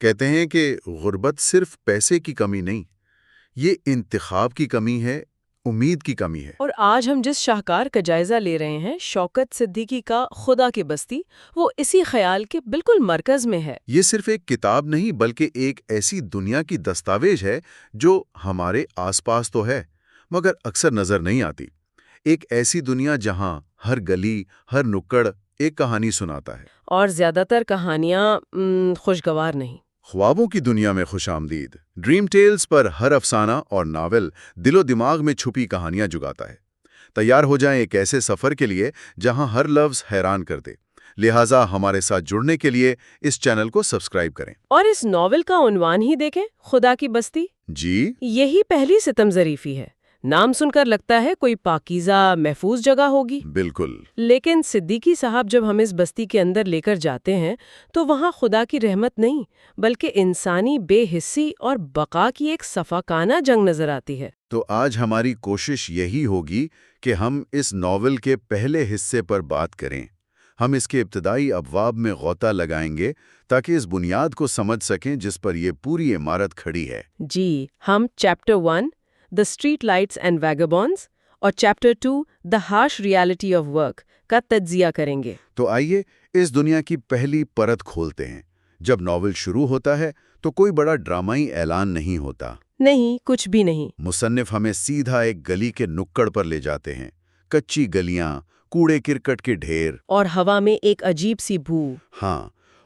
کہتے ہیں کہ غربت صرف پیسے کی کمی نہیں، یہ انتخاب کی کمی ہے، امید کی کمی ہے۔ اور آج ہم جس شاہکار کا جائزہ لے رہے ہیں، شوکت صدیقی کا خدا کی بستی، وہ اسی خیال کے بالکل مرکز میں ہے۔ یہ صرف ایک کتاب نہیں بلکہ ایک ایسی دنیا کی دستاویز ہے جو ہمارے آس پاس تو ہے مگر اکثر نظر نہیں آتی۔ ایک ایسی دنیا جہاں ہر گلی، ہر نکڑ ایک کہانی سناتا ہے۔ اور زیادہ تر کہانیاں خوشگوار نہیں۔ خوابوں کی دنیا میں خوش آمدید، ڈریم ٹیلز پر ہر افسانہ اور ناول دل و دماغ میں چھپی کہانیاں جگاتا ہے۔ تیار ہو جائیں ایک ایسے سفر کے لیے جہاں ہر لفظ حیران کر دے۔ لہٰذا ہمارے ساتھ جڑنے کے لیے اس چینل کو سبسکرائب کریں۔ اور اس ناول کا عنوان ہی دیکھیں، خدا کی بستی۔ جی یہی پہلی ستم ظریفی ہے۔ نام سن کر لگتا ہے کوئی پاکیزہ محفوظ جگہ ہوگی، بالکل۔ لیکن صدیقی صاحب جب ہم اس بستی کے اندر لے کر جاتے ہیں تو وہاں خدا کی رحمت نہیں بلکہ انسانی بے حسی اور بقا کی ایک صفاقانہ جنگ نظر آتی ہے۔ تو آج ہماری کوشش یہی ہوگی کہ ہم اس ناول کے پہلے حصے پر بات کریں۔ ہم اس کے ابتدائی ابواب میں غوطہ لگائیں گے تاکہ اس بنیاد کو سمجھ سکیں جس پر یہ پوری عمارت کھڑی ہے۔ جی، ہم chapter 1 The Street Lights and Vagabonds اور chapter 2 The Harsh Reality of Work کا تجزیہ کریں گے۔ تو آئیے اس دنیا کی پہلی پرت کھولتے ہیں۔ جب ناول شروع ہوتا ہے تو کوئی بڑا ڈرامائی اعلان نہیں ہوتا۔ نہیں، کچھ بھی نہیں۔ مصنف ہمیں سیدھا ایک گلی کے نکڑ پر لے جاتے ہیں۔ کچی گلیاں، کوڑے کرکٹ کے ڈھیر، اور ہوا میں ایک عجیب سی بو۔ ہاں،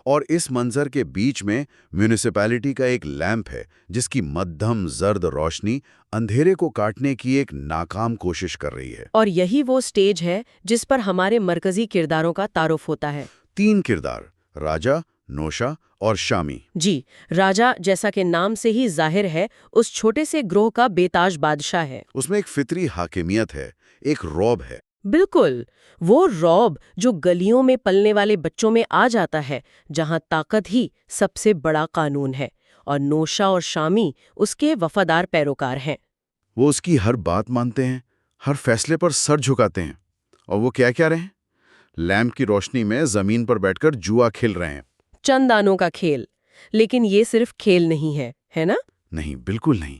اور اس منظر کے بیچ میں میونسپیلٹی کا ایک لیمپ ہے جس کی مدھم زرد روشنی اندھیرے کو کاٹنے کی ایک ناکام کوشش کر رہی ہے۔ اور یہی وہ سٹیج ہے جس پر ہمارے مرکزی کرداروں کا تعارف ہوتا ہے۔ 3 کردار، راجا، نوشا اور شامی۔ جی، راجا جیسا کہ نام سے ہی ظاہر ہے اس چھوٹے سے گروہ کا بے تاج بادشاہ ہے۔ اس میں ایک فطری حاکمیت ہے، ایک رعب ہے۔ بالکل، وہ رعب جو گلیوں میں پلنے والے بچوں میں آ جاتا ہے، جہاں طاقت ہی سب سے بڑا قانون ہے، اور نوشا اور شامی اس کے وفادار پیروکار ہیں۔ وہ اس کی ہر بات مانتے ہیں، ہر فیصلے پر سر جھکاتے ہیں۔ اور وہ کیا رہے ہیں؟ لیمپ کی روشنی میں زمین پر بیٹھ کر جوا کھیل رہے ہیں۔ چند دانوں کا کھیل، لیکن یہ صرف کھیل نہیں ہے نا؟ نہیں، بالکل نہیں۔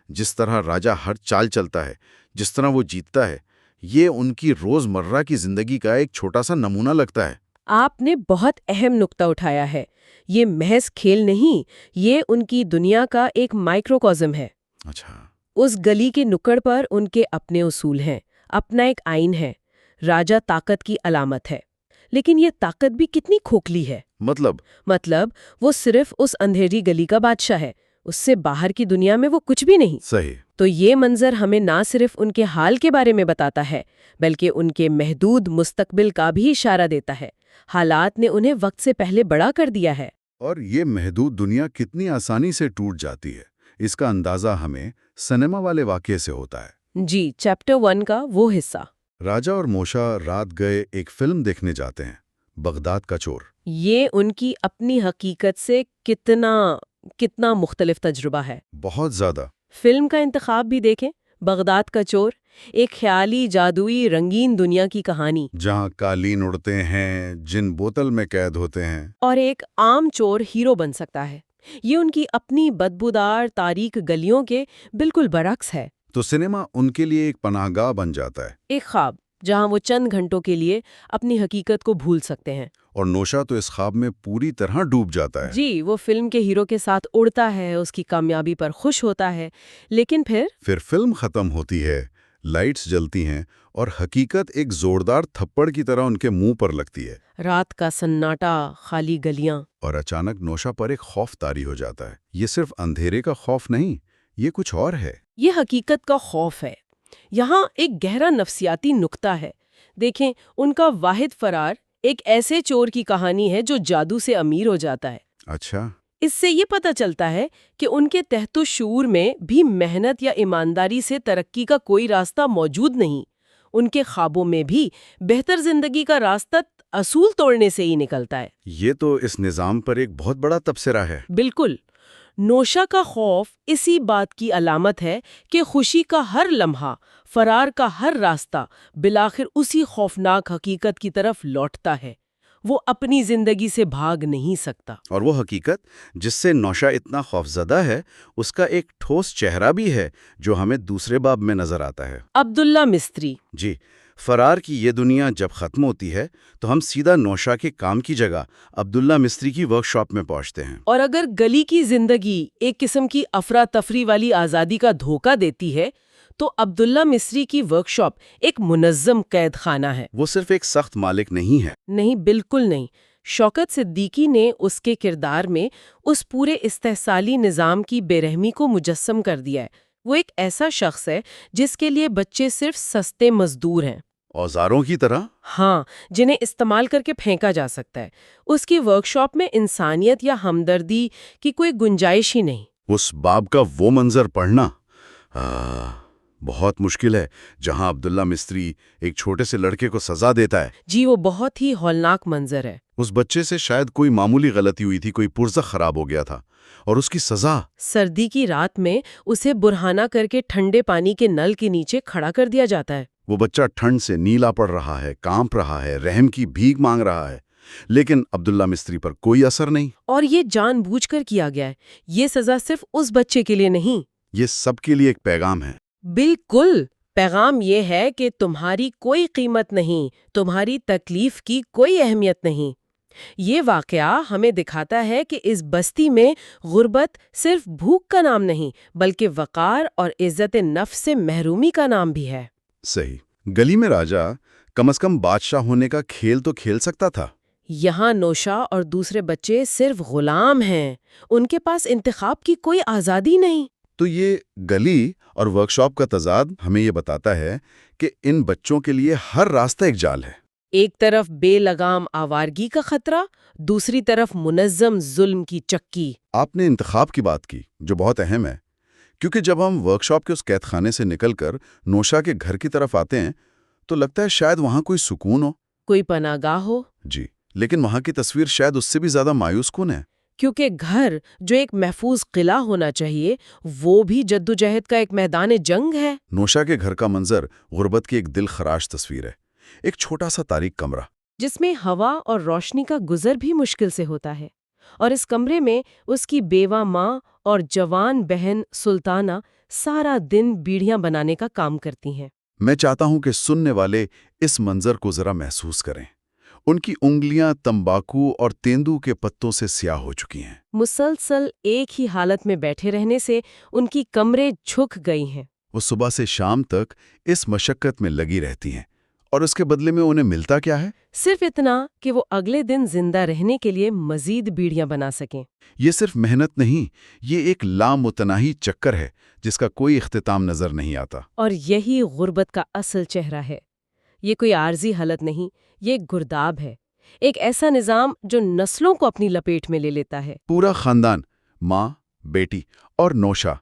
جس طرح راجا ہر چال چلتا ہے، جس طرح وہ جیتتا ہے، یہ ان کی روزمرہ کی زندگی کا ایک چھوٹا سا نمونہ لگتا ہے۔ آپ نے بہت اہم نقطہ اٹھایا ہے۔ یہ محض کھیل نہیں، یہ ان کی دنیا کا ایک مائکروکازم ہے۔ اچھا۔ اس گلی کے نکڑ پر ان کے اپنے اصول ہیں، اپنا ایک آئین ہے۔ راجا طاقت کی علامت ہے، لیکن یہ طاقت بھی کتنی کھوکھلی ہے۔ مطلب وہ صرف اس اندھیری گلی کا بادشاہ ہے، اس سے باہر کی دنیا میں وہ کچھ بھی نہیں۔ صحیح۔ تو یہ منظر ہمیں نہ صرف ان کے حال کے بارے میں بتاتا ہے بلکہ ان کے محدود مستقبل کا بھی اشارہ دیتا ہے۔ حالات نے انہیں وقت سے پہلے بڑا کر دیا ہے۔ اور یہ محدود دنیا کتنی آسانی سے ٹوٹ جاتی ہے، اس کا اندازہ ہمیں سنیما والے واقعے سے ہوتا ہے۔ جی، چیپٹر 1 کا وہ حصہ۔ راجا اور موشا رات گئے ایک فلم دیکھنے جاتے ہیں، بغداد کا چور۔ یہ ان کی اپنی حقیقت سے کتنا مختلف تجربہ ہے۔ بہت زیادہ۔ فلم کا انتخاب بھی دیکھیں، بغداد کا چور، ایک خیالی جادوئی رنگین دنیا کی کہانی جہاں قالین اڑتے ہیں، جن بوتل میں قید ہوتے ہیں۔ اور ایک عام چور ہیرو بن سکتا ہے۔ یہ ان کی اپنی بدبودار تاریک گلیوں کے بالکل برعکس ہے۔ تو سنیما ان کے لیے ایک پناہ گاہ بن جاتا ہے، ایک خواب جہاں وہ چند گھنٹوں کے لیے اپنی حقیقت کو بھول سکتے ہیں۔ اور نوشا تو اس خواب میں پوری طرح ڈوب جاتا ہے۔ جی، وہ فلم کے ہیرو کے ساتھ اڑتا ہے، اس کی کامیابی پر خوش ہوتا ہے، لیکن پھر فلم ختم ہوتی ہے، لائٹس جلتی ہیں اور حقیقت ایک زوردار تھپڑ کی طرح ان کے منہ پر لگتی ہے۔ رات کا سناٹا، خالی گلیاں، اور اچانک نوشا پر ایک خوف طاری ہو جاتا ہے۔ یہ صرف اندھیرے کا خوف نہیں، یہ کچھ اور ہے۔ یہ حقیقت کا خوف ہے۔ یہاں ایک گہرا نفسیاتی نکتہ ہے۔ دیکھیں، ان کا واحد فرار ایک ایسے چور کی کہانی ہے جو جادو سے امیر ہو جاتا ہے۔ اچھا۔ اس سے یہ پتہ چلتا ہے کہ ان کے تحت شعور میں بھی محنت یا ایمانداری سے ترقی کا کوئی راستہ موجود نہیں۔ ان کے خوابوں میں بھی بہتر زندگی کا راستہ اصول توڑنے سے ہی نکلتا ہے۔ یہ تو اس نظام پر ایک بہت بڑا تبصرہ ہے۔ بالکل۔ نوشا کا خوف اسی بات کی علامت ہے کہ خوشی کا ہر لمحہ، فرار کا ہر راستہ بالآخر اسی خوفناک حقیقت کی طرف لوٹتا ہے۔ وہ اپنی زندگی سے بھاگ نہیں سکتا۔ اور وہ حقیقت جس سے نوشا اتنا خوفزدہ ہے، اس کا ایک ٹھوس چہرہ بھی ہے جو ہمیں دوسرے باب میں نظر آتا ہے۔ عبداللہ مستری۔ جی، فرار کی یہ دنیا جب ختم ہوتی ہے تو ہم سیدھا نوشا کے کام کی جگہ عبداللہ مستری کی ورک شاپ میں پہنچتے ہیں۔ اور اگر گلی کی زندگی ایک قسم کی افراتفری والی آزادی کا دھوکہ دیتی ہے تو عبداللہ مصری کی ورک شاپ ایک منظم قید خانہ ہے۔ وہ صرف ایک سخت مالک نہیں ہے۔ نہیں، بالکل نہیں۔ شوکت صدیقی نے اس کے کردار میں اس پورے استحصالی نظام کی بے رحمی کو مجسم کر دیا ہے۔ وہ ایک ایسا شخص ہے جس کے لیے بچے صرف سستے مزدور ہیں، اوزاروں کی طرح۔ ہاں، جنہیں استعمال کر کے پھینکا جا سکتا ہے۔ اس کی ورک شاپ میں انسانیت یا ہمدردی کی کوئی گنجائش ہی نہیں۔ اس باب کا وہ منظر پڑھنا بہت مشکل ہے، جہاں عبداللہ مستری ایک چھوٹے سے لڑکے کو سزا دیتا ہے۔ جی، وہ بہت ہی ہولناک منظر ہے۔ اس بچے سے شاید کوئی معمولی غلطی ہوئی تھی، کوئی پرزہ خراب ہو گیا تھا، اور اس کی سزا سردی کی رات میں اسے برہانہ کر کے ٹھنڈے پانی کے نل کے نیچے کھڑا کر دیا جاتا ہے۔ وہ بچہ ٹھنڈ سے نیلا پڑ رہا ہے، کانپ رہا ہے، رحم کی بھیک مانگ رہا ہے، لیکن عبداللہ مستری پر کوئی اثر نہیں۔ اور یہ جان بوجھ کر کیا گیا ہے۔ یہ سزا صرف اس بچے کے لیے نہیں، یہ سب کے لیے ایک پیغام ہے۔ بالکل۔ پیغام یہ ہے کہ تمہاری کوئی قیمت نہیں، تمہاری تکلیف کی کوئی اہمیت نہیں۔ یہ واقعہ ہمیں دکھاتا ہے کہ اس بستی میں غربت صرف بھوک کا نام نہیں، بلکہ وقار اور عزت نفس سے محرومی کا نام بھی ہے۔ صحیح۔ گلی میں راجہ کم از کم بادشاہ ہونے کا کھیل تو کھیل سکتا تھا۔ یہاں نوشا اور دوسرے بچے صرف غلام ہیں، ان کے پاس انتخاب کی کوئی آزادی نہیں۔ تو یہ گلی اور ورک شاپ کا تضاد ہمیں یہ بتاتا ہے کہ ان بچوں کے لیے ہر راستہ ایک جال ہے۔ ایک طرف بے لگام آوارگی کا خطرہ، دوسری طرف منظم ظلم کی چکی۔ آپ نے انتخاب کی بات کی، جو بہت اہم ہے، کیونکہ جب ہم ورک شاپ کے اس قید خانے سے نکل کر نوشا کے گھر کی طرف آتے ہیں تو لگتا ہے شاید وہاں کوئی سکون ہو، کوئی پناہ گاہ ہو۔ جی، لیکن وہاں کی تصویر شاید اس سے بھی زیادہ مایوس کن ہے۔ کیونکہ گھر جو ایک محفوظ قلعہ ہونا چاہیے، وہ بھی جدوجہد کا ایک میدان جنگ ہے۔ نوشا کے گھر کا منظر غربت کی ایک دل خراش تصویر ہے۔ ایک چھوٹا سا تاریک کمرہ جس میں ہوا اور روشنی کا گزر بھی مشکل سے ہوتا ہے، اور اس کمرے میں اس کی بیوہ ماں اور جوان بہن سلطانہ سارا دن بیڑیاں بنانے کا کام کرتی ہیں۔ میں چاہتا ہوں کہ سننے والے اس منظر کو ذرا محسوس کریں۔ ان کی انگلیاں تمباکو اور تیندو کے پتوں سے سیاہ ہو چکی ہیں۔ مسلسل ایک ہی حالت میں بیٹھے رہنے سے ان کی کمریں جھک گئی ہیں۔ وہ صبح سے شام تک اس مشقت میں لگی رہتی ہیں، اور اس کے بدلے میں انہیں ملتا کیا ہے؟ صرف اتنا کہ وہ اگلے دن زندہ رہنے کے لیے مزید بیڑیاں بنا سکیں۔ یہ صرف محنت نہیں، یہ ایک لامتناہی چکر ہے جس کا کوئی اختتام نظر نہیں آتا۔ اور یہی غربت کا اصل چہرہ ہے۔ یہ کوئی عارضی حالت نہیں، یہ ایک گرداب ہے، ایک ایسا نظام جو نسلوں کو اپنی لپیٹ میں لے لیتا ہے۔ پورا خاندان، ماں، بیٹی اور نوشا،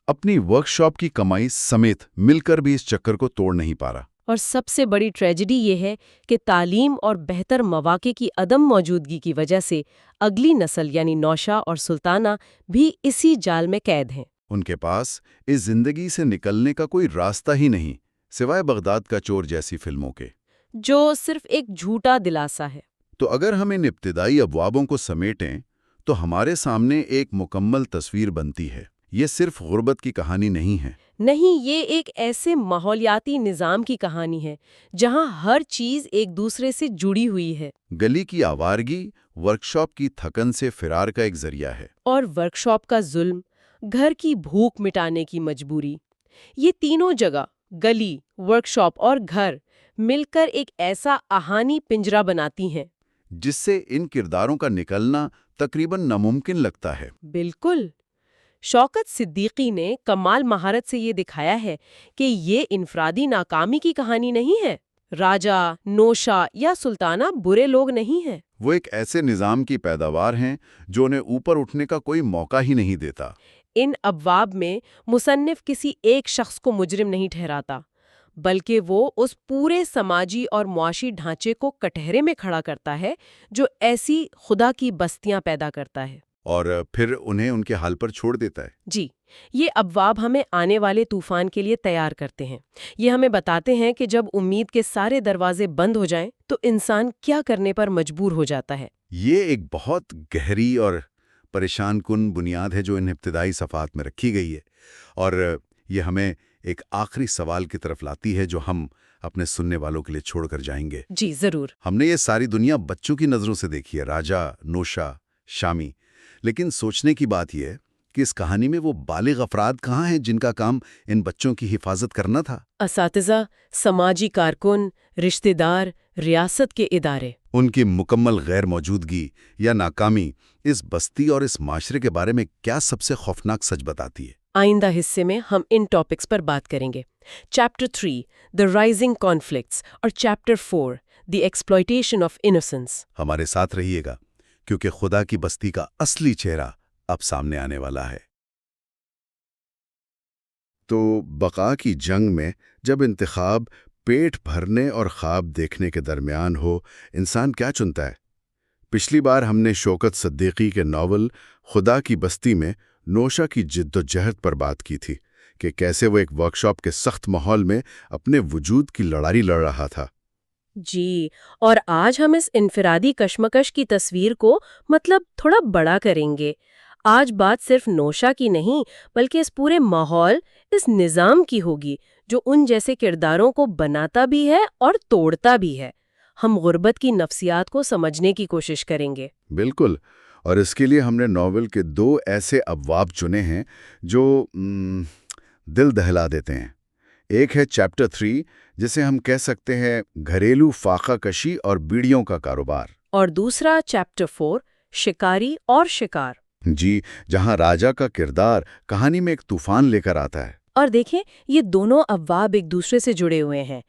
اپنی ورک شاپ کی کمائی سمیت مل کر بھی اس چکر کو توڑ نہیں پا رہا۔ اور سب سے بڑی ٹریجڈی یہ ہے کہ تعلیم اور بہتر مواقع کی عدم موجودگی کی وجہ سے اگلی نسل یعنی نوشا اور سلطانہ بھی اسی جال میں قید ہیں۔ ان کے پاس اس زندگی سے نکلنے کا کوئی راستہ ہی نہیں، سوائے بغداد کا چور جیسی فلموں کے، جو صرف ایک جھوٹا دلاسا ہے۔ تو اگر ہم ان ابتدائی ابوابوں کو سمیٹیں تو ہمارے سامنے ایک مکمل تصویر بنتی ہے۔ یہ صرف غربت کی کہانی نہیں ہے۔ نہیں، یہ ایک ایسے ماحولیاتی نظام کی کہانی ہے جہاں ہر چیز ایک دوسرے سے جڑی ہوئی ہے۔ گلی کی آوارگی ورکشاپ کی تھکن سے فرار کا ایک ذریعہ ہے، اور ورکشاپ کا ظلم، گھر کی بھوک مٹانے کی مجبوری، یہ تینوں جگہ، گلی، ورکشاپ اور گھر، مل کر ایک ایسا آہانی پنجرہ بناتی ہیں جس سے ان کرداروں کا نکلنا تقریباً ناممکن لگتا ہے۔ بالکل۔ شوکت صدیقی نے کمال مہارت سے یہ دکھایا ہے کہ یہ انفرادی ناکامی کی کہانی نہیں ہے۔ راجہ، نوشا یا سلطانہ برے لوگ نہیں ہیں۔ وہ ایک ایسے نظام کی پیداوار ہیں جو انہیں اوپر اٹھنے کا کوئی موقع ہی نہیں دیتا۔ ان ابواب میں مصنف کسی ایک شخص کو مجرم نہیں ٹھہراتا، بلکہ وہ اس پورے سماجی اور معاشی ڈھانچے کو کٹہرے میں کھڑا کرتا ہے جو ایسی خدا کی بستیاں پیدا کرتا ہے۔ اور پھر انہیں ان کے حال پر چھوڑ دیتا ہے۔ جی، یہ ابواب ہمیں آنے والے طوفان کے لیے تیار کرتے ہیں۔ یہ ہمیں بتاتے ہیں کہ جب امید کے سارے دروازے بند ہو جائیں تو انسان کیا کرنے پر مجبور ہو جاتا ہے۔ یہ ایک بہت گہری اور پریشان کن بنیاد ہے جو ان ابتدائی صفحات میں رکھی گئی ہے، اور یہ ہمیں ایک آخری سوال کی طرف لاتی ہے جو ہم اپنے سننے والوں کے لیے چھوڑ کر جائیں گے۔ جی ضرور۔ ہم نے یہ ساری دنیا بچوں کی نظروں سے دیکھی ہے، راجا، نوشا، شامی، لیکن سوچنے کی بات یہ ہے کہ اس کہانی میں وہ بالغ افراد کہاں ہیں جن کا کام ان بچوں کی حفاظت کرنا تھا؟ اساتذہ، سماجی کارکن، رشتہ دار، ریاست کے ادارے۔ ان کی مکمل غیر موجودگی یا ناکامی اس بستی اور اس معاشرے کے بارے میں کیا سب سے خوفناک سچ بتاتی ہے؟ آئندہ حصے میں ہم ان ٹاپکس پر بات کریں گے۔ چیپٹر 3 دی رائزنگ کانفلکٹس اور chapter 4 the exploitation of innocence. ہمارے ساتھ رہیے گا، کیونکہ خدا کی بستی کا اصلی چہرہ اب سامنے آنے والا ہے۔ تو بقا کی جنگ میں جب انتخاب پیٹ بھرنے اور خواب دیکھنے کے درمیان ہو، انسان کیا چنتا ہے؟ پچھلی بار ہم نے شوکت صدیقی کے ناول خدا کی بستی میں نوشا کی جد و جہد پر بات کی تھی کہ کیسے وہ ایک ورکشاپ کے سخت ماحول میں اپنے وجود کی لڑائی لڑ رہا تھا۔ جی، اور آج ہم اس انفرادی کشمکش کی تصویر کو تھوڑا بڑا کریں گے۔ آج بات صرف نوشا کی نہیں بلکہ اس پورے ماحول، اس نظام کی ہوگی جو ان جیسے کرداروں کو بناتا بھی ہے اور توڑتا بھی ہے۔ ہم غربت کی نفسیات کو سمجھنے کی کوشش کریں گے۔ بالکل، اور اس کے لیے ہم نے ناول کے 2 ایسے ابواب چنے ہیں جو دل دہلا دیتے ہیں۔ ایک ہے چیپٹر 3، جسے ہم کہہ سکتے ہیں گھریلو فاقہ کشی اور بیڑیوں کا کاروبار، اور دوسرا چیپٹر 4 شکاری اور شکار۔ جی، جہاں راجا کا کردار کہانی میں ایک طوفان لے کر آتا ہے۔ اور دیکھیں، یہ دونوں ابواب ایک دوسرے سے جڑے ہوئے ہیں۔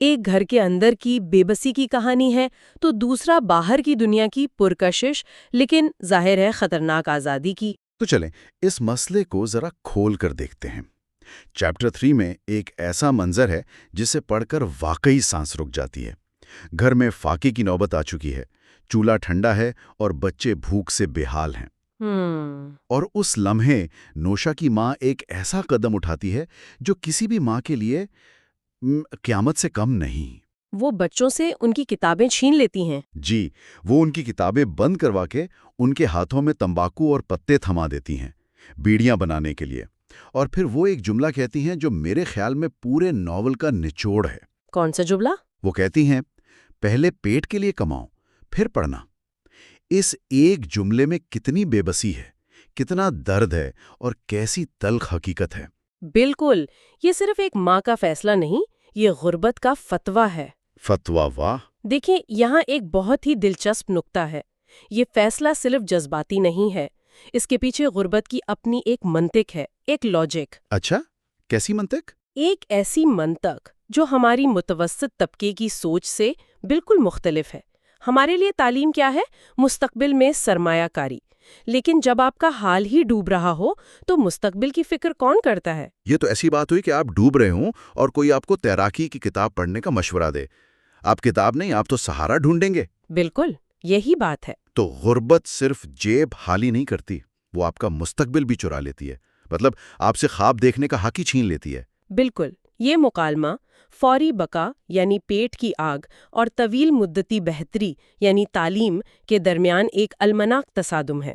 ایک گھر کے اندر کی بے بسی کی کہانی ہے تو دوسرا باہر کی دنیا کی پرکشش لیکن ظاہر ہے خطرناک آزادی کی۔ تو چلیں اس مسئلے کو ذرا کھول کر دیکھتے ہیں۔ چیپٹر 3 میں ایک ایسا منظر ہے جسے پڑھ کر واقعی سانس رک جاتی ہے۔ گھر میں فاقے کی نوبت آ چکی ہے، چولہا ٹھنڈا ہے اور بچے بھوک سے بے حال ہیں۔ اور اس لمحے نوشا کی ماں ایک ایسا قدم اٹھاتی ہے جو کسی بھی ماں کے لیے قیامت سے کم نہیں۔ وہ بچوں سے ان کی کتابیں چھین لیتی ہیں۔ جی، وہ ان کی کتابیں بند کروا کے ان کے ہاتھوں میں تمباکو اور پتے تھما دیتی ہیں بیڑیاں بنانے کے لیے، اور پھر وہ ایک جملہ کہتی ہیں جو میرے خیال میں پورے ناول کا نچوڑ ہے۔ کون سا جملہ؟ وہ کہتی ہیں، پہلے پیٹ کے لیے کماؤ، پھر پڑھنا۔ اس ایک جملے میں کتنی بے بسی ہے، کتنا درد ہے اور کیسی تلخ حقیقت ہے۔ بالکل، یہ صرف ایک ماں کا فیصلہ نہیں، یہ غربت کا فتویٰ ہے۔ فتویٰ؟ واہ! دیکھیں، یہاں ایک بہت ہی دلچسپ نکتہ ہے۔ یہ فیصلہ صرف جذباتی نہیں ہے، اس کے پیچھے غربت کی اپنی ایک منطق ہے، ایک لاجک۔ اچھا، کیسی منطق؟ ایک ایسی منطق جو ہماری متوسط طبقے کی سوچ سے بالکل مختلف ہے۔ ہمارے لیے تعلیم کیا ہے؟ مستقبل میں سرمایہ کاری۔ لیکن جب آپ کا حال ہی ڈوب رہا ہو تو مستقبل کی فکر کون کرتا ہے؟ یہ تو ایسی بات ہوئی کہ آپ ڈوب رہے ہوں اور کوئی آپ کو تیراکی کی کتاب پڑھنے کا مشورہ دے۔ آپ کتاب نہیں، آپ تو سہارا ڈھونڈیں گے۔ بالکل، یہی بات ہے۔ تو غربت صرف جیب خالی نہیں کرتی، وہ آپ کا مستقبل بھی چرا لیتی ہے، مطلب آپ سے خواب دیکھنے کا حق ہی چھین لیتی ہے۔ بالکل، یہ مکالمہ فوری بقا یعنی پیٹ کی آگ اور طویل مدتی بہتری یعنی تعلیم کے درمیان ایک المناک تصادم ہے۔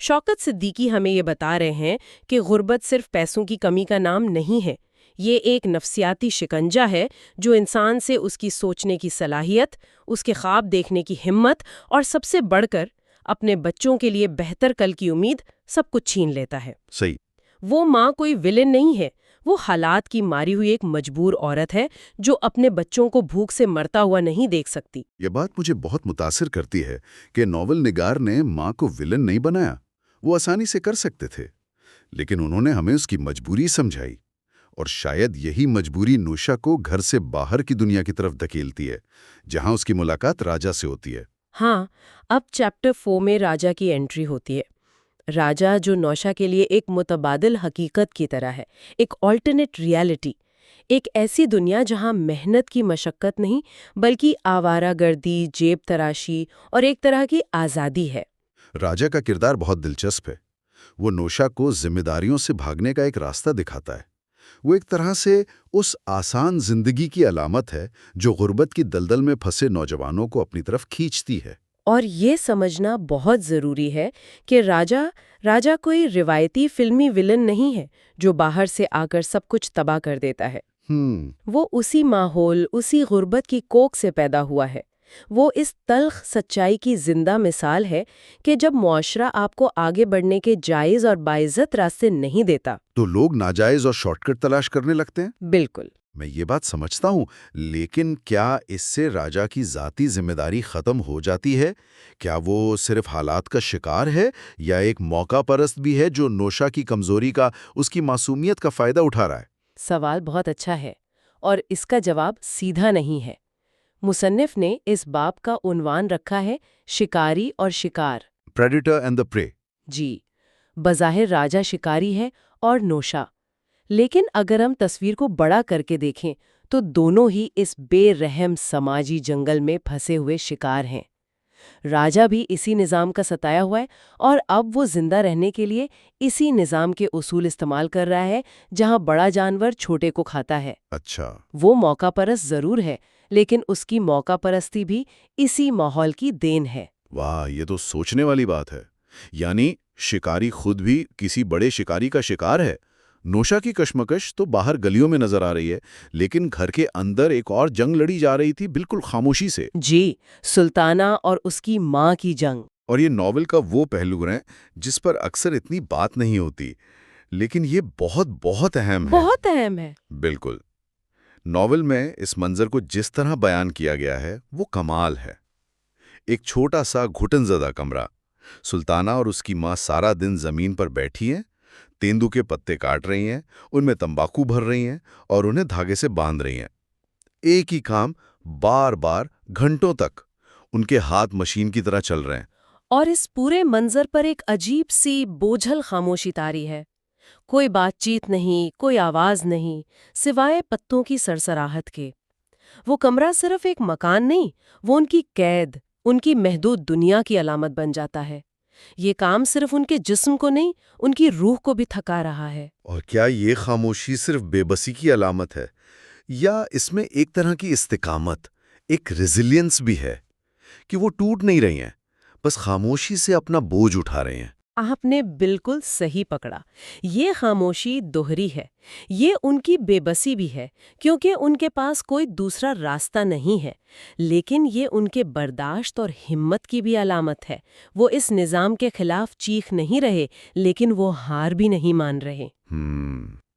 شوکت صدیقی ہمیں یہ بتا رہے ہیں کہ غربت صرف پیسوں کی کمی کا نام نہیں ہے، یہ ایک نفسیاتی شکنجہ ہے جو انسان سے اس کی سوچنے کی صلاحیت، اس کے خواب دیکھنے کی ہمت اور سب سے بڑھ کر اپنے بچوں کے لیے بہتر کل کی امید سب کچھ چھین لیتا ہے۔ صحیح۔ وہ ماں کوئی ویلن نہیں ہے، وہ حالات کی ماری ہوئی ایک مجبور عورت ہے جو اپنے بچوں کو بھوک سے مرتا ہوا نہیں دیکھ سکتی۔ یہ بات مجھے بہت متاثر کرتی ہے کہ ناول نگار نے ماں کو ویلن نہیں بنایا، وہ آسانی سے کر سکتے تھے، لیکن انہوں نے ہمیں اس کی مجبوری سمجھائی، اور شاید یہی مجبوری نوشا کو گھر سے باہر کی دنیا کی طرف دھکیلتی ہے، جہاں اس کی ملاقات راجا سے ہوتی ہے۔ ہاں، اب چیپٹر 4 میں راجا کی انٹری ہوتی ہے۔ راجا جو نوشا کے لیے ایک متبادل حقیقت کی طرح ہے، ایک آلٹرنیٹ ریالٹی، ایک ایسی دنیا جہاں محنت کی مشقت نہیں بلکہ آوارہ گردی، جیب تراشی اور ایک طرح کی آزادی ہے۔ راجا کا کردار بہت دلچسپ ہے۔ وہ نوشا کو ذمہ داریوں سے بھاگنے کا ایک راستہ دکھاتا ہے۔ وہ ایک طرح سے اس آسان زندگی کی علامت ہے جو غربت کی دلدل میں پھنسے نوجوانوں کو اپنی طرف کھینچتی ہے۔ اور یہ سمجھنا بہت ضروری ہے کہ راجا کوئی روایتی فلمی ولن نہیں ہے جو باہر سے آ کر سب کچھ تباہ کر دیتا ہے۔ وہ اسی ماحول، اسی غربت کی کوکھ سے پیدا ہوا ہے۔ وہ اس تلخ سچائی کی زندہ مثال ہے کہ جب معاشرہ آپ کو آگے بڑھنے کے جائز اور باعزت راستے نہیں دیتا تو لوگ ناجائز اور شارٹ کٹ تلاش کرنے لگتے ہیں۔ بالکل، میں یہ بات سمجھتا ہوں، لیکن کیا اس سے راجا کی ذاتی ذمہ داری ختم ہو جاتی ہے؟ کیا وہ صرف حالات کا شکار ہے یا ایک موقع پرست بھی ہے جو نوشا کی کمزوری کا، اس کی معصومیت کا فائدہ اٹھا رہا ہے؟ سوال بہت اچھا ہے اور اس کا جواب سیدھا نہیں ہے۔ مصنف نے اس باب کا عنوان رکھا ہے شکاری اور شکار، پریڈیٹر اینڈ دی پرے۔ جی، بظاہر راجا شکاری ہے اور نوشا، لیکن اگر ہم تصویر کو بڑا کر کے دیکھیں تو دونوں ہی اس بے رحم سماجی جنگل میں پھنسے ہوئے شکار ہیں۔ راجا بھی اسی نظام کا ستایا ہوا ہے اور اب وہ زندہ رہنے کے لیے اسی نظام کے اصول استعمال کر رہا ہے جہاں بڑا جانور چھوٹے کو کھاتا ہے۔ اچھا، وہ موقع پرست ضرور ہے، لیکن اس کی موقع پرستی بھی اسی ماحول کی دین ہے۔ واہ، یہ تو سوچنے والی بات ہے۔ یعنی شکاری خود بھی کسی بڑے شکاری کا شکار ہے۔ نوشا کی کشمکش تو باہر گلیوں میں نظر آ رہی ہے، لیکن گھر کے اندر ایک اور جنگ لڑی جا رہی تھی بالکل خاموشی سے۔ جی، سلطانہ اور اس کی ماں کی جنگ۔ اور یہ ناول کا وہ پہلو ہے جس پر اکثر اتنی بات نہیں ہوتی، لیکن یہ بہت بہت اہم ہے۔ بہت اہم ہے۔ بالکل۔ ناول میں اس منظر کو جس طرح بیان کیا گیا ہے وہ کمال ہے۔ ایک چھوٹا سا گھٹن زدہ کمرہ، سلطانہ اور اس کی ماں سارا دن زمین پر بیٹھی ہیں، تیندو کے پتے کاٹ رہی ہیں، ان میں تمباکو بھر رہی ہیں اور انہیں دھاگے سے باندھ رہی ہیں۔ ایک ہی کام بار بار گھنٹوں تک، ان کے ہاتھ مشین کی طرح چل رہے ہیں۔ اور اس پورے منظر پر ایک عجیب سی بوجھل خاموشی طاری ہے۔ کوئی بات چیت نہیں، کوئی آواز نہیں، سوائے پتوں کی سرسراہٹ کے۔ وہ کمرہ صرف ایک مکان نہیں، وہ ان کی قید، ان کی محدود دنیا کی علامت بن جاتا ہے۔ یہ کام صرف ان کے جسم کو نہیں، ان کی روح کو بھی تھکا رہا ہے۔ اور کیا یہ خاموشی صرف بے بسی کی علامت ہے، یا اس میں ایک طرح کی استقامت، ایک ریزیلینس بھی ہے کہ وہ ٹوٹ نہیں رہی ہیں، بس خاموشی سے اپنا بوجھ اٹھا رہے ہیں؟ آپ نے بالکل صحیح پکڑا۔ یہ خاموشی دوہری ہے۔ یہ ان کی بے بسی بھی ہے کیونکہ ان کے پاس کوئی دوسرا راستہ نہیں ہے، لیکن یہ ان کے برداشت اور ہمت کی بھی علامت ہے۔ وہ اس نظام کے خلاف چیخ نہیں رہے، لیکن وہ ہار بھی نہیں مان رہے۔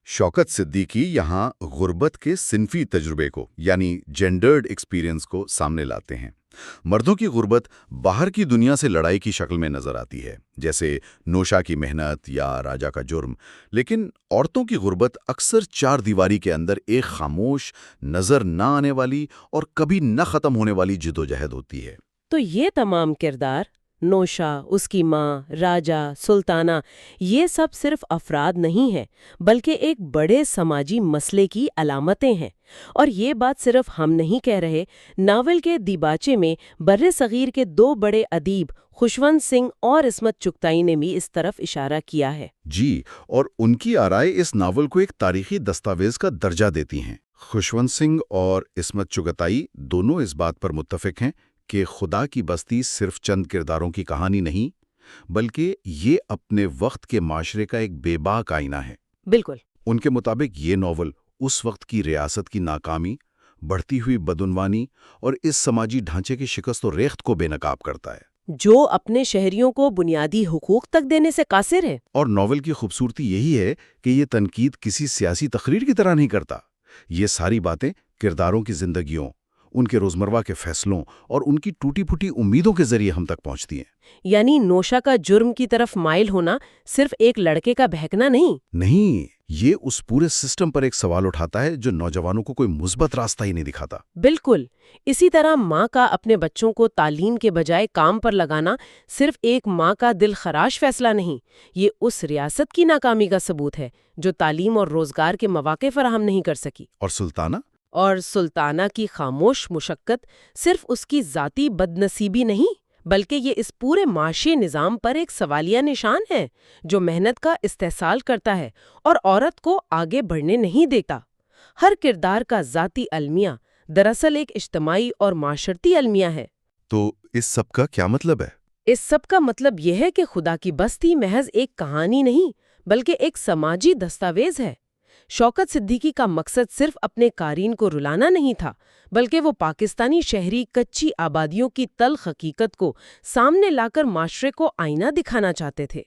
شوکت صدیقی یہاں غربت کے صنفی تجربے کو، یعنی جینڈرڈ ایکسپیرینس کو سامنے لاتے ہیں۔ مردوں کی غربت باہر کی دنیا سے لڑائی کی شکل میں نظر آتی ہے، جیسے نوشا کی محنت یا راجا کا جرم، لیکن عورتوں کی غربت اکثر چار دیواری کے اندر ایک خاموش، نظر نہ آنے والی اور کبھی نہ ختم ہونے والی جدوجہد ہوتی ہے۔ تو یہ تمام کردار، نوشا، اس کی ماں، راجا، سلطانہ، یہ سب صرف افراد نہیں ہیں بلکہ ایک بڑے سماجی مسئلے کی علامتیں ہیں۔ اور یہ بات صرف ہم نہیں کہہ رہے، ناول کے دیباچے میں بر صغیر کے دو بڑے ادیب خوشونت سنگھ اور عصمت چغتائی نے بھی اس طرف اشارہ کیا ہے۔ جی، اور ان کی آرائیں اس ناول کو ایک تاریخی دستاویز کا درجہ دیتی ہیں۔ خوشونت سنگھ اور عصمت چغتائی دونوں اس بات پر متفق ہیں کہ خدا کی بستی صرف چند کرداروں کی کہانی نہیں، بلکہ یہ اپنے وقت کے معاشرے کا ایک بے باک آئینہ ہے۔ بالکل۔ ان کے مطابق یہ ناول اس وقت کی ریاست کی ناکامی، بڑھتی ہوئی بدعنوانی اور اس سماجی ڈھانچے کی شکست و ریخت کو بے نقاب کرتا ہے، جو اپنے شہریوں کو بنیادی حقوق تک دینے سے قاصر ہے۔ اور ناول کی خوبصورتی یہی ہے کہ یہ تنقید کسی سیاسی تقریر کی طرح نہیں کرتا۔ یہ ساری باتیں کرداروں کی زندگیوں، ان کے روزمرہ کے فیصلوں اور ان کی ٹوٹی پھوٹی امیدوں کے ذریعے ہم تک پہنچتی ہیں۔ یعنی نوشا کا جرم کی طرف مائل ہونا صرف ایک لڑکے کا بہکنا نہیں، یہ اس پورے سسٹم پر ایک سوال اٹھاتا ہے جو نوجوانوں کو کوئی مثبت راستہ ہی نہیں دکھاتا۔ بالکل۔ اسی طرح ماں کا اپنے بچوں کو تعلیم کے بجائے کام پر لگانا صرف ایک ماں کا دل خراش فیصلہ نہیں، یہ اس ریاست کی ناکامی کا ثبوت ہے جو تعلیم اور روزگار کے مواقع فراہم نہیں کر سکی۔ اور سلطانہ کی خاموش مشقت صرف اس کی ذاتی بدنصیبی نہیں بلکہ یہ اس پورے معاشی نظام پر ایک سوالیہ نشان ہے جو محنت کا استحصال کرتا ہے اور عورت کو آگے بڑھنے نہیں دیتا۔ ہر کردار کا ذاتی المیہ دراصل ایک اجتماعی اور معاشرتی المیہ ہے۔ تو اس سب کا کیا مطلب ہے؟ اس سب کا مطلب یہ ہے کہ خدا کی بستی محض ایک کہانی نہیں بلکہ ایک سماجی دستاویز ہے۔ شوکت صدیقی کا مقصد صرف اپنے قارئین کو رلانا نہیں تھا، بلکہ وہ پاکستانی شہری کچی آبادیوں کی تلخ حقیقت کو سامنے لا کر معاشرے کو آئینہ دکھانا چاہتے تھے۔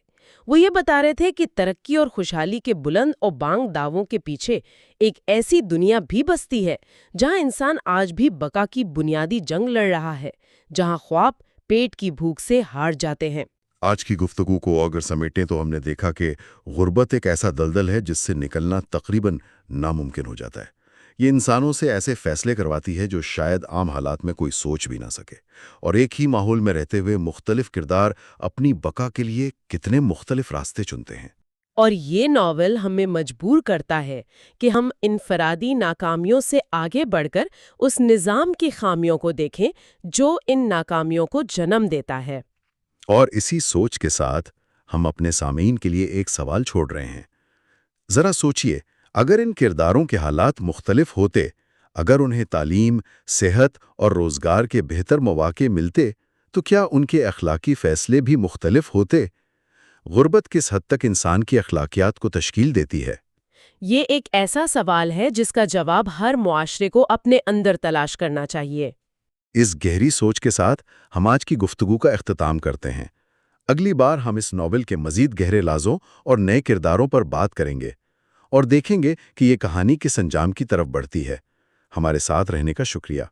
وہ یہ بتا رہے تھے کہ ترقی اور خوشحالی کے بلند اور بانگ دعووں کے پیچھے ایک ایسی دنیا بھی بستی ہے جہاں انسان آج بھی بقا کی بنیادی جنگ لڑ رہا ہے، جہاں خواب پیٹ کی بھوک سے ہار جاتے ہیں۔ آج کی گفتگو کو اگر سمیٹیں تو ہم نے دیکھا کہ غربت ایک ایسا دلدل ہے جس سے نکلنا تقریباً ناممکن ہو جاتا ہے۔ یہ انسانوں سے ایسے فیصلے کرواتی ہے جو شاید عام حالات میں کوئی سوچ بھی نہ سکے، اور ایک ہی ماحول میں رہتے ہوئے مختلف کردار اپنی بقا کے لیے کتنے مختلف راستے چنتے ہیں۔ اور یہ ناول ہمیں مجبور کرتا ہے کہ ہم انفرادی ناکامیوں سے آگے بڑھ کر اس نظام کی خامیوں کو دیکھیں جو ان ناکامیوں کو جنم دیتا ہے۔ اور اسی سوچ کے ساتھ ہم اپنے سامعین کے لیے ایک سوال چھوڑ رہے ہیں۔ ذرا سوچئے، اگر ان کرداروں کے حالات مختلف ہوتے، اگر انہیں تعلیم، صحت اور روزگار کے بہتر مواقع ملتے، تو کیا ان کے اخلاقی فیصلے بھی مختلف ہوتے؟ غربت کس حد تک انسان کی اخلاقیات کو تشکیل دیتی ہے؟ یہ ایک ایسا سوال ہے جس کا جواب ہر معاشرے کو اپنے اندر تلاش کرنا چاہیے۔ اس گہری سوچ کے ساتھ ہم آج کی گفتگو کا اختتام کرتے ہیں۔ اگلی بار ہم اس ناول کے مزید گہرے رازوں اور نئے کرداروں پر بات کریں گے اور دیکھیں گے کہ یہ کہانی کس انجام کی طرف بڑھتی ہے۔ ہمارے ساتھ رہنے کا شکریہ۔